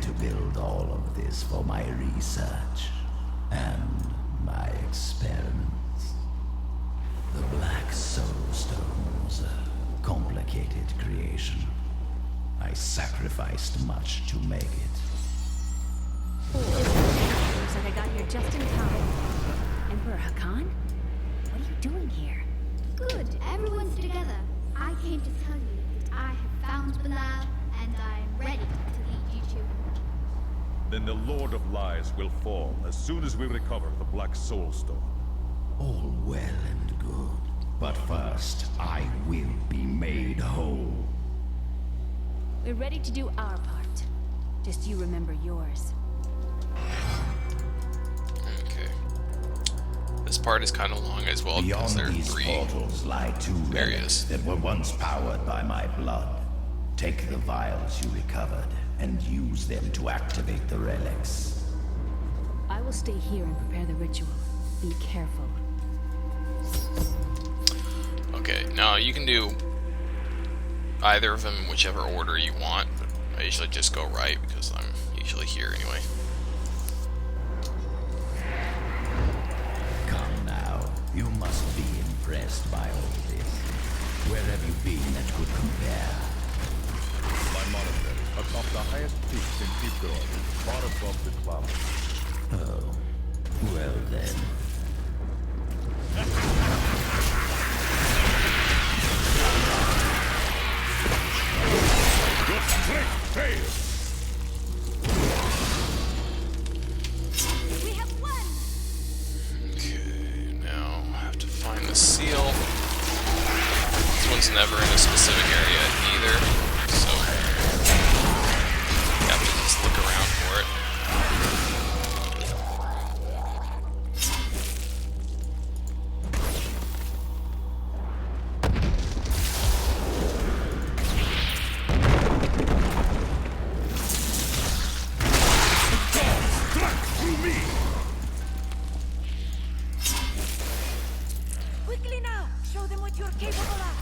to build all of this for my research and my experiments. The Black Soul Stone was a complicated creation. I sacrificed much to make it. Looks like I got here just in time. Emperor Hakan? What are you doing here? Good, everyone's together. I came to tell you that I have found Bilal, and I'm ready to lead you to him. Then the Lord of Lies will fall as soon as we recover the Black Soul Stone. All well and good, but first I will be made whole. We're ready to do our part. Just you remember yours. Okay. This part is kind of long as well because Beyond there are these 3 portals lie 2 areas relics that were once powered by my blood. Take the vials you recovered and use them to activate the relics. I will stay here and prepare the ritual. Be careful. Okay, now you can do either of them in whichever order you want, but I usually just go right because I'm usually here anyway. Come now, you must be impressed by all this. Where have you been that could compare? My monastery, atop the highest peaks in Diablo, far above the clouds. Oh, well then. Your strength fails! We have won! Okay, now I have to find the seal. This one's never in a specific area either, so you have to just look around for it. Quickly now! Show them what you're capable of!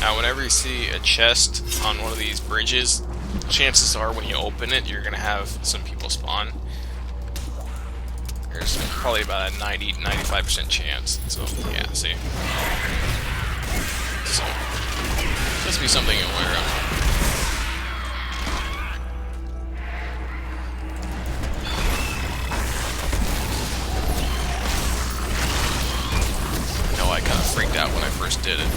Now, whenever you see a chest on one of these bridges, chances are when you open it, you're going to have some people spawn. There's probably about a 90-95% chance. So, yeah, see. So, must be something you're aware of. I know I kind of freaked out when I first did it.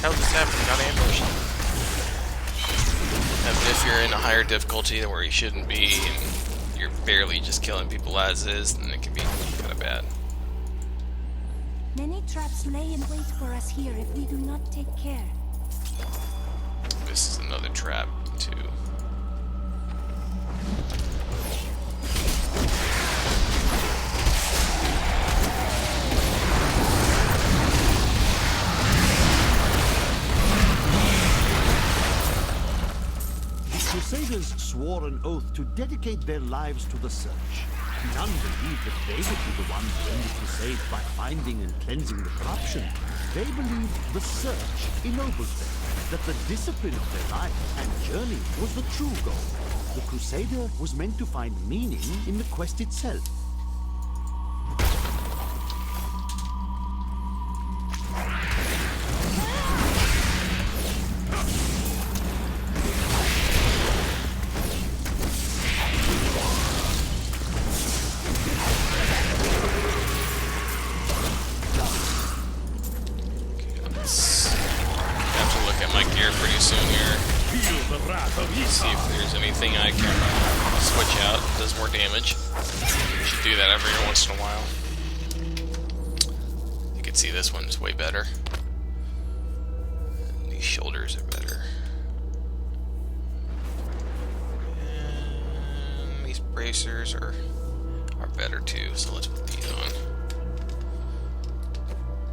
How did this happen? Got ambushed. And if you're in a higher difficulty where you shouldn't be, and you're barely just killing people as is, then it can be kind of bad. Many traps lay in wait for us here if we do not take care. This is another trap, too. Crusaders swore an oath to dedicate their lives to the search. None believed that they would be the ones to end the crusade by finding and cleansing the corruption. They believed the search ennobled them, that the discipline of their life and journey was the true goal. The Crusader was meant to find meaning in the quest itself. Pretty soon here. See if there's anything I can switch out that does more damage. Should do that every once in a while. You can see this one's way better. And these shoulders are better. And these bracers are better too, so let's put these on.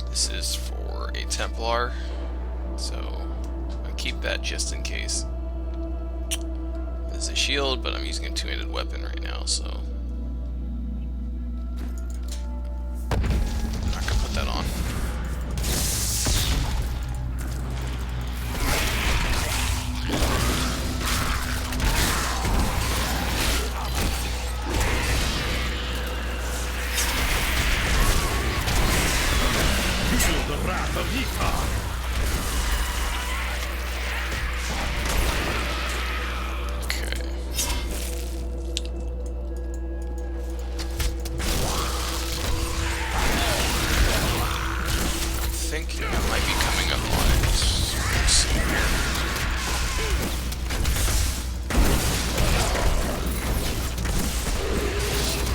This is for a Templar, so keep that just in case. This as a shield, but I'm using a two-handed weapon right now, so I'm not gonna put that on. Feel the wrath of Ep.15. Thinking I might be coming up on it. Let's see here.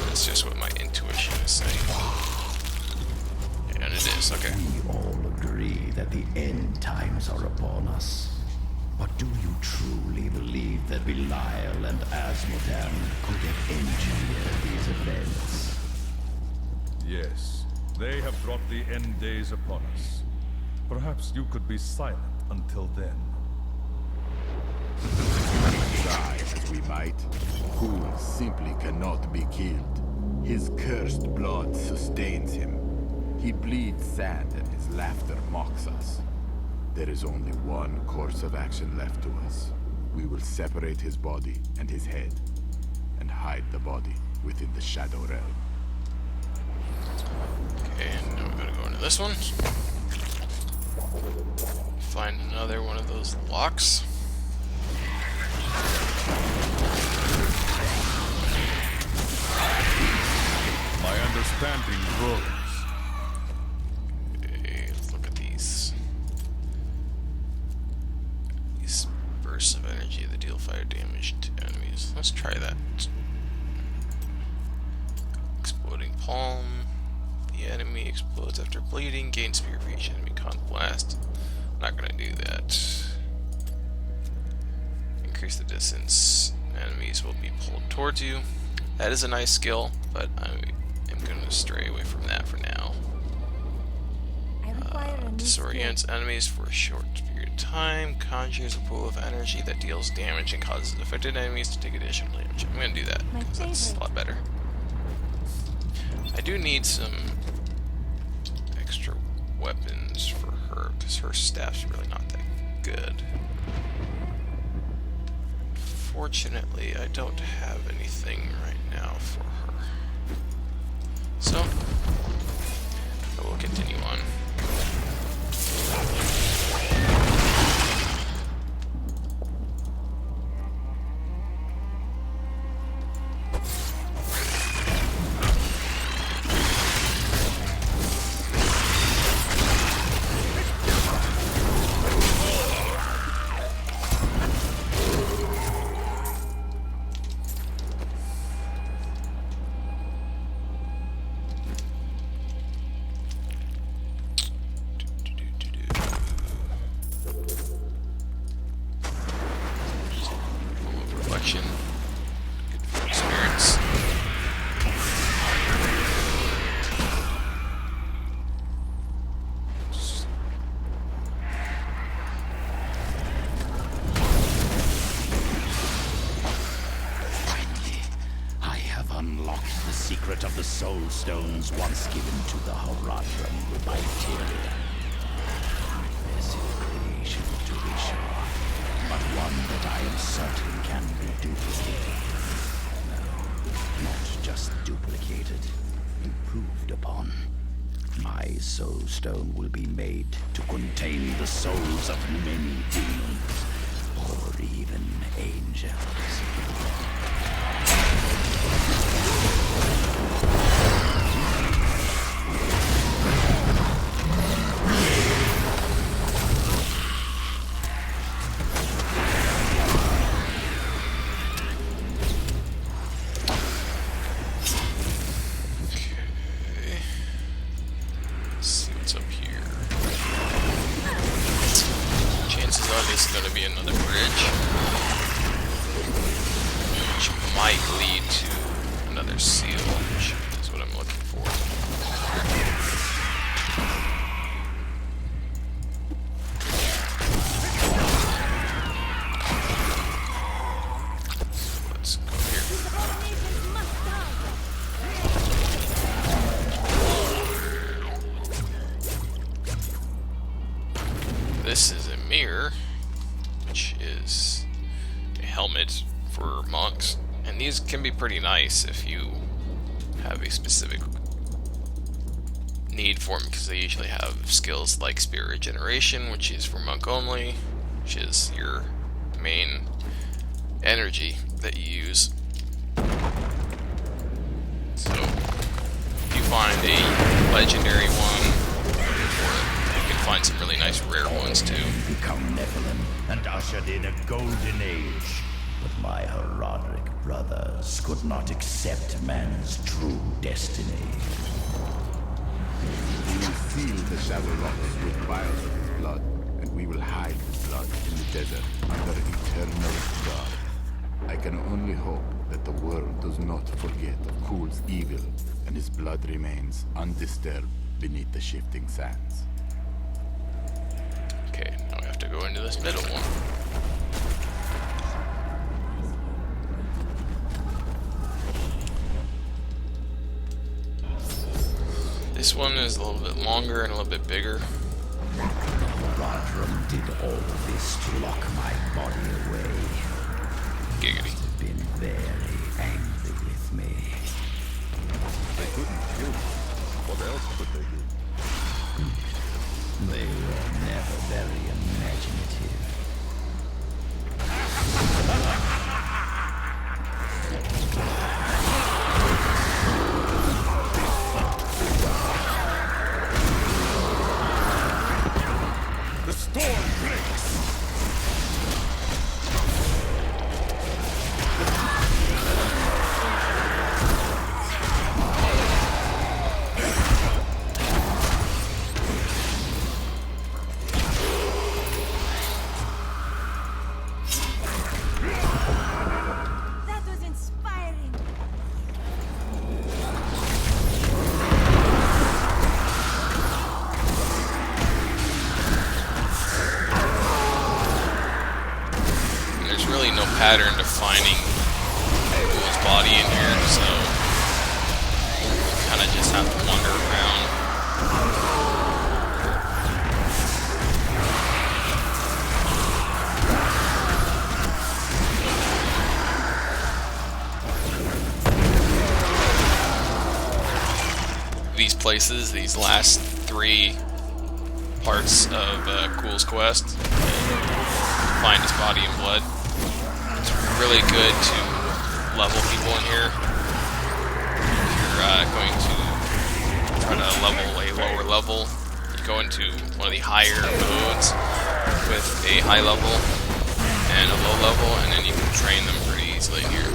That's just what my intuition is saying. And it is, okay. We all agree that the end times are upon us. But do you truly believe that Belial and Asmodan could have engineered these events? Yes, they have brought the end days upon us. Perhaps you could be silent until then. Try as we might, Khun simply cannot be killed. His cursed blood sustains him. He bleeds sand and his laughter mocks us. There is only one course of action left to us. We will separate his body and his head, and hide the body within the Shadow Realm. Okay, and now we're gonna go into this one. Find another one of those locks. My understanding grows. Okay, let's look at these. These bursts of energy that deal fire damage to enemies. Let's try that. Exploding palm. The enemy explodes after bleeding. Gain spear for each enemy con blast. Not gonna do that. Increase the distance enemies will be pulled towards you. That is a nice skill, but I am gonna stray away from that for now. I require a new skill. Disorients enemies for a short period of time. Conjures a pool of energy that deals damage and causes affected enemies to take additional damage. I'm gonna do that My because that's a favorite. lot better. I do need some extra weapons for her because her staff's really not that good. Fortunately, I don't have anything right now for her. So, I will continue on. Reflection. Good for experience. Finally, I have unlocked the secret of the Soul Stones once given to the Horadrim by Tyrion. Impressive creation, to be sure, but one that I am certain can be duplicated. No, not just duplicated, improved upon. My Soul Stone will be made to contain the souls of many demons, or even angels. Let's see what's up here. Chances are this is going to be another bridge, which might lead to another seal, which is what I'm looking for. mirror, which is a helmet for monks. And these can be pretty nice if you have a specific need for them, because they usually have skills like Spirit Regeneration, which is for monk only, which is your main energy that you use. So if you find a legendary one, or you can find some really nice rare ones too. Become Nephilim and ushered in a golden age. But my Herodic brothers could not accept man's true destiny. We will seal the Shadow Rocks with vials of his blood, and we will hide his blood in the desert under eternal guard. I can only hope that the world does not forget of Kul's evil, and his blood remains undisturbed beneath the shifting sands. Okay, now we have to go into this middle one. This one is a little bit longer and a little bit bigger. Rodrum did all this to lock my body away. Giggity. They've been very angry with me. They couldn't kill you. What else could they do? They were never very imaginative. The storm breaks! That was inspiring. There's really no pattern to finding Ghoul's body in here, so you kind of just have to wander around. These places, these last 3 parts of Ghoul's quest, find his body and blood. It's really good to level people in here. If you're going to try to level a lower level, you go into one of the higher modes with a high level and a low level, and then you can train them pretty easily here.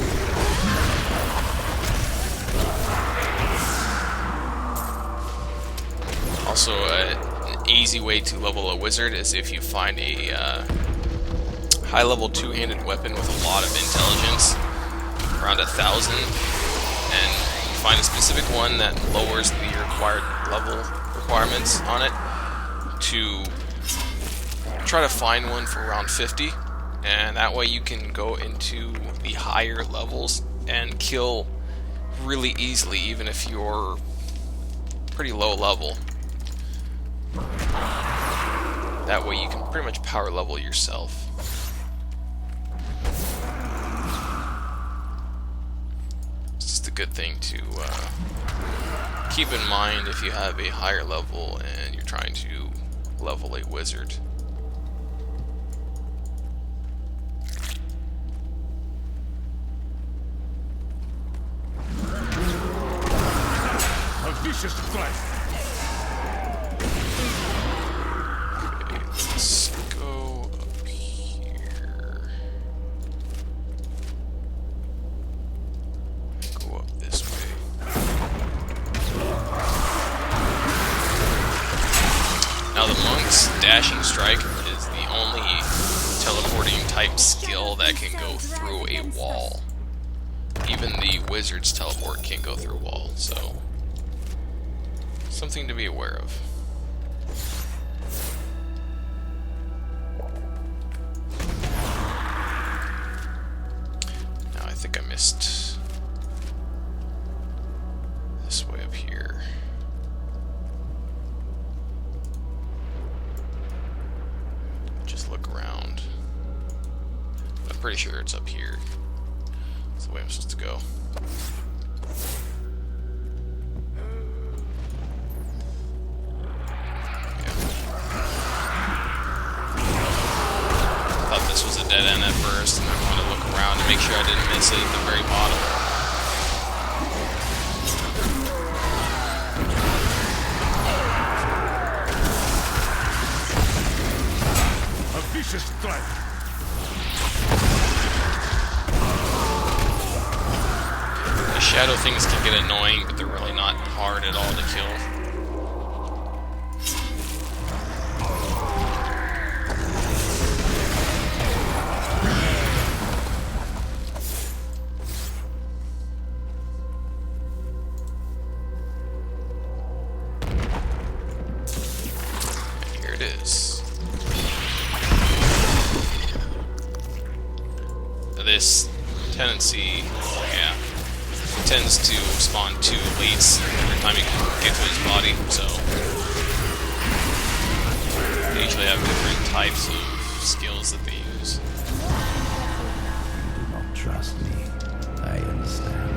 Also, an easy way to level a wizard is if you find a high-level two-handed weapon with a lot of intelligence, around 1,000, and you find a specific one that lowers the required level requirements on it, to try to find one for around 50, and that way you can go into the higher levels and kill really easily, even if you're pretty low level. That way you can pretty much power level yourself. It's just a good thing to keep in mind if you have a higher level and you're trying to level a wizard. A vicious strike! Okay, let's go up here. Go up this way. Now the monk's dashing strike is the only teleporting type skill that can go through a wall. Even the wizard's teleport can't go through a wall, so something to be aware of. Now I think I missed this way up here. Just look sure it's up here. That's the way I'm supposed to go. Thought this was a dead end at first, and I wanted to look around to make sure I didn't miss it at the very bottom. A vicious strike. The shadow things can get annoying, but they're really not hard at all to kill. This tendency, tends to spawn 2 elites every time you get to his body, so they usually have different types of skills that they use. You do not trust me, I understand.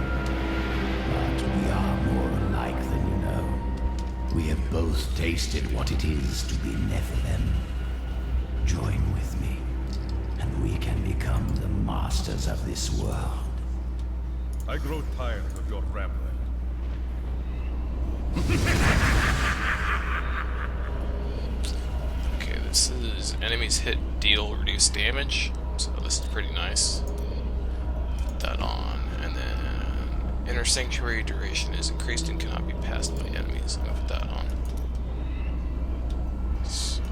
But we are more alike than you know. We have both tasted what it is to be Nephilim. Join with me, and we can become the masters of this world. I grow tired of your rambling. Okay, this is enemies hit deal reduced damage, so this is pretty nice. Put that on, and then inner sanctuary duration is increased and cannot be passed by enemies. I'm gonna put that on. So,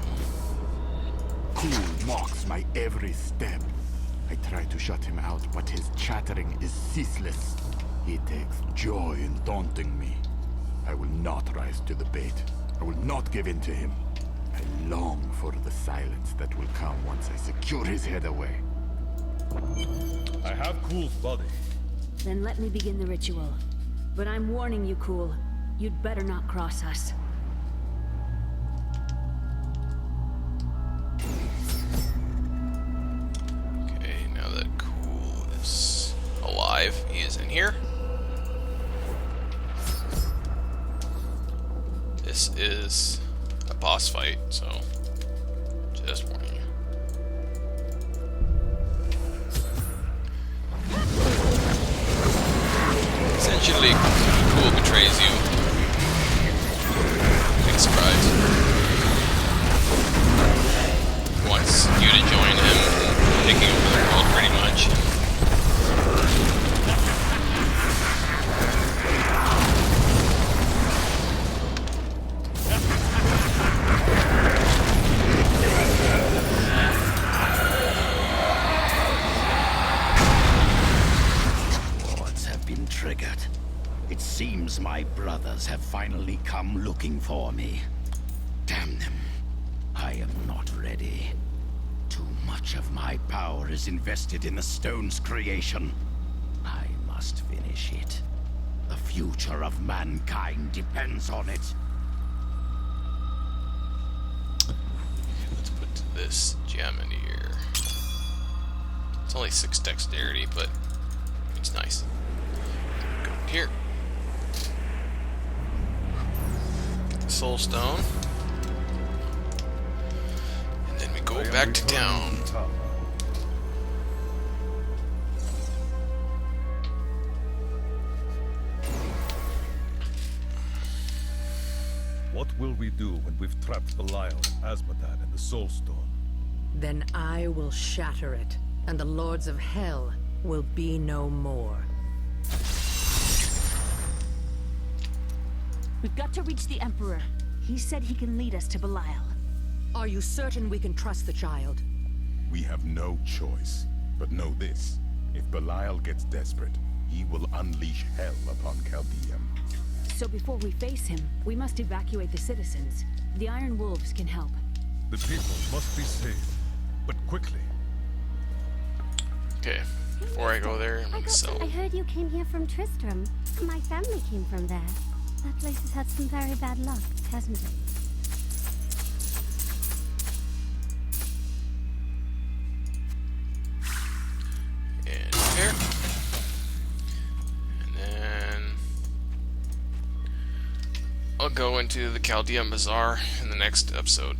Cool mocks my every step. I try to shut him out, but his chattering is ceaseless. He takes joy in taunting me. I will not rise to the bait. I will not give in to him. I long for the silence that will come once I secure his head away. I have Cool's body. Then let me begin the ritual. But I'm warning you, Cool. You'd better not cross us. He is in here. This is a boss fight, so just warning you. Essentially, Cool betrays you. Big surprise. He wants you to join him in taking over the world pretty much. It seems my brothers have finally come looking for me. Damn them. I am not ready. Too much of my power is invested in the stone's creation. I must finish it. The future of mankind depends on it. Let's put this gem in here. It's only 6 dexterity, but it's nice. Go here. Get the soul stone. And then we go back to town. What will we do when we've trapped Belial and Azmodan in the Soul Stone? Then I will shatter it, and the lords of hell will be no more. We've got to reach the Emperor. He said he can lead us to Belial. Are you certain we can trust the child? We have no choice. But know this, if Belial gets desperate, he will unleash hell upon Chaldeum. So before we face him, we must evacuate the citizens. The Iron Wolves can help. The people must be saved, but quickly. Okay, before I go there, I heard you came here from Tristram. My family came from there. That place has had some very bad luck, hasn't it? I'll go into the Chaldean Bazaar in the next episode.